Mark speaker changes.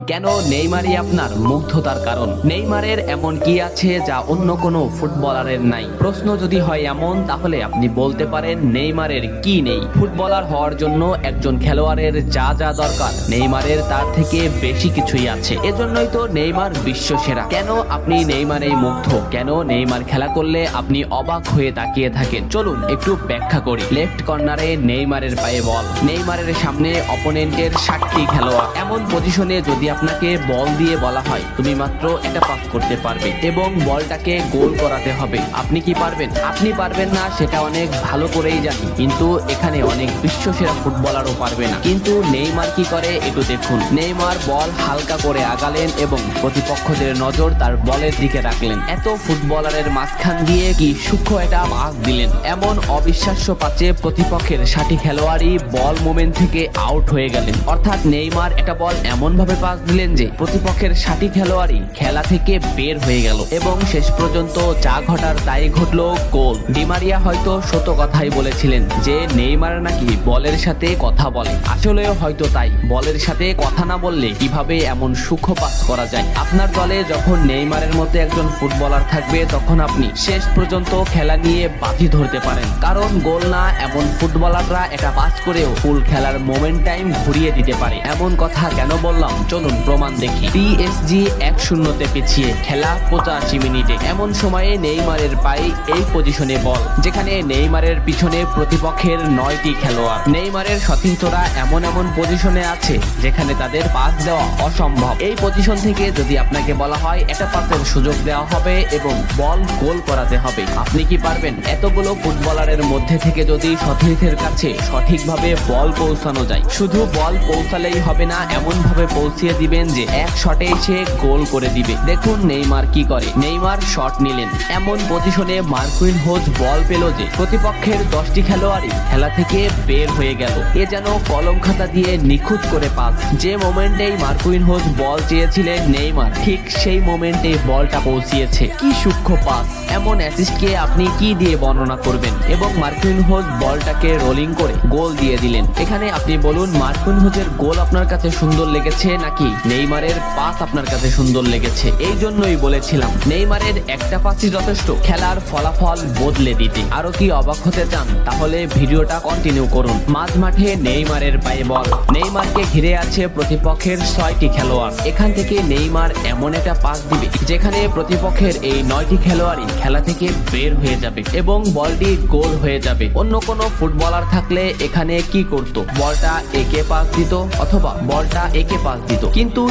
Speaker 1: কেন নেইমারই আপনার মুগ্ধতার কারণ? নেইমারের এমন কি আছে যা অন্য কোনো ফুটবলারের নাই? প্রশ্ন যদি হয় এমন, তাহলে আপনি বলতে পারেন নেইমারের কি নেই। ফুটবলার হওয়ার জন্য একজন খেলোয়াড়ের যা যা দরকার, নেইমারের তার থেকে বেশি কিছুই আছে। এজন্যই তো নেইমার বিশ্বসেরা। কেন আপনি নেইমারেই মুগ্ধ? কেন নেইমার খেলা করলে আপনি অবাক হয়ে তাকিয়ে থাকেন? চলুন একটু ব্যাখ্যা করি। লেফট কর্নারে নেইমারের পায়ে বল, নেইমারের সামনে অপোনেন্টের 60টি খেলোয়াড়। এমন পজিশনে যদি আপনাকে বল দিয়ে বলা হয় তুমি মাত্র একটা পাস করতে পারবে এবং বলটাকে গোল করাতে হবে, আপনি কি পারবেন? আপনি পারবেন না, সেটা অনেক ভালো করেই জানি, কিন্তু এখানে অনেক বিশ্বসেরা ফুটবলারও পারবে না। কিন্তু নেইমার কি করে একটু দেখুন। নেইমার বল হালকা করে আগালেন এবং প্রতিপক্ষদের নজর তার বলের দিকে রাখলেন। এত ফুটবলারের মাঝখান দিয়ে কি সূক্ষ্ম একটা পাস দিলেন। এমন অবিশ্বাস্য পাচে প্রতিপক্ষের 60 খেলোয়াড়ই বল মোমেন্ট থেকে আউট হয়ে গেলেন। অর্থাৎ নেইমার একটা বল এমন ভাবে পাস দিলেন যে প্রতিপক্ষের 60 খেলোয়াড়ই খেলা থেকে বের হয়ে গেল এবং শেষ পর্যন্ত যা ঘটার তাই ঘটলো, গোল। ডি মারিয়া হয়তো সত্য কথাই বলেছিলেন যে নেইমার নাকি বলের সাথে কথা বলে। আসলেও হয়তো তাই, বলের সাথে কথা না বললে কিভাবে এমন সূক্ষ্ম পাস করা যায়। আপনার দলে যখন নেইমারের মতো একজন ফুটবলার থাকবে, তখন আপনি শেষ পর্যন্ত খেলা নিয়ে বাজি ধরতে পারেন। কারণ গোল না এমন ফুটবলাররা একটা পাস করেও ফুল খেলার মোমেন্ট টাইম ঘুরিয়ে দিতে পারে। এমন কথা কেন বললাম, চলুন প্রমাণ দেখি। পিএসজি 1-0 পিছিয়ে, খেলা 85 মিনিটে। এমন সময়ে নেইমারের পায়ে এই পজিশনে বল, যেখানে নেইমারের পিছনে প্রতিপক্ষের 9টি খেলোয়াড়। নেইমারের সতীর্থরা এমন এমন পজিশনে আছে যেখানে তাদের পাস দেওয়া অসম্ভব। এই পজিশন থেকে যদি আপনাকে বলা হয় একটা পাসের সুযোগ দেওয়া হবে এবং বল গোল করাতে হবে, আপনি কি পারবেন? এতগুলো ফুটবলারের মধ্যে থেকে যদি সতীর্থের কাছে সঠিকভাবে বল পৌঁছানো যায়, শুধু বল পৌঁছালেই হবে না, এমন ভাবে পৌঁছিয়ে দিবেন যে এক শটে এসে গোল করে দিবে। দেখুন নেইমার কি করে। নেইমার শট নিলেন, এমন পজিশনে মার্কুইনহোজ বল পেল যে প্রতিপক্ষের 10টি খেলোয়াড়ই খেলা থেকে বের হয়ে গেল। এ যেন কলম খাতা দিয়ে নিখুঁত করে পাস। যে মোমেন্টেই মার্কুইনহোজ বল চেয়েছিলেন নেইমার ঠিক সেই মোমেন্টে বলটা পৌঁছিয়েছে। কি সূক্ষ্ম পাস! এমন অ্যাসিস্টকে আপনি কি দিয়ে বর্ণনা করবেন? এবং মার্কুইনহোজ বলটাকে রোলিং করে গোল দিয়ে দিলেন। এখানে আপনি বলুন, মার্কুইনহোজের গোল আপনার কাছে সুন্দর লেগেছে নাকি নেইমারের পাস আপনার কাছে সুন্দর লেগেছে? এই জন্যই বলেছিলাম নেইমারের একটা পাসই যথেষ্ট খেলার ফলাফল বদলে দিতে। আরো কি অবাক হতে চান? তাহলে ভিডিওটা কন্টিনিউ করুন। মাঝ মাঠে নেইমারের পায়ে বল, নেইমারকে ঘিরে আছে প্রতিপক্ষের 6টি খেলোয়াড়। এখান থেকে নেইমার এমন একটা পাস দিবে যেখানে প্রতিপক্ষের এই 9টি খেলোয়াড়ই খেলা থেকে বের হয়ে যাবে এবং বলটি গোল হয়ে যাবে। অন্য কোনো ফুটবলার থাকলে এখানে কি করতো? বলটা একে পাস দিত অথবা বলটা একে পাস দিত, কিন্তু